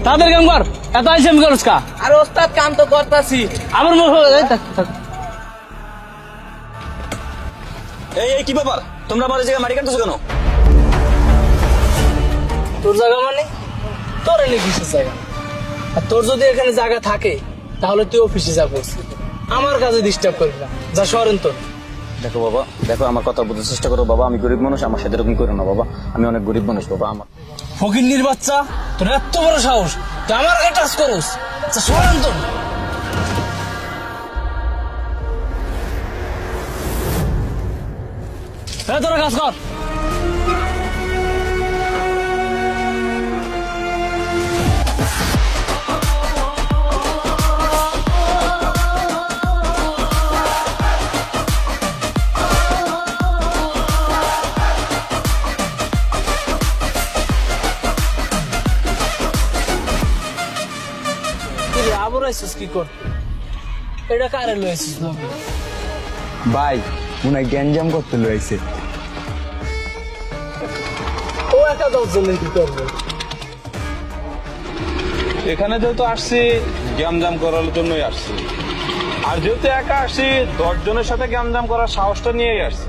তাদের কাম কর, এত আইসেম করস কা? আর ওস্তাদ কাম তো করতাছি। আমার মুখ এই কি ব্যাপার, তোমরা আমার জায়গায় মাটি কাটতেছো কেন? তোর জায়গা মানে তোর এনে কিসের জায়গা? আর তোর যদি এখানে জায়গা থাকে তাহলে তুই অফিসে যা করছিস, আমার কাজে ডিস্টার্ব করবি না, যা সরেন তোর। দেখো বাবা, দেখো আমার কথা বুঝতে চেষ্টা করো বাবা, আমি গরিব মানুষ, আমার সাথে এরকম করো না বাবা, আমি অনেক গরিব মানুষ বাবা। আমার ফকিন্নির বাচ্চা, তোর এত বড় সাহস, তুই আমার গায়ে টাচ করস, যা সরেন তোর। তোরা কাজ কর। আবার আইসিস কি করতে? এটা কারে লইছিস না? ভাই মনে হয় গ্যাঞ্জাম করতে লইছে। ও একা দশজনে কি করবে? এখানে যেহেতু আসছি গ্যামজাম করার জন্যই আসছি, আর যেহেতু একা আসছি 10 জনের সাথে গ্যামজাম করার সাহসটা নিয়েই আসছি।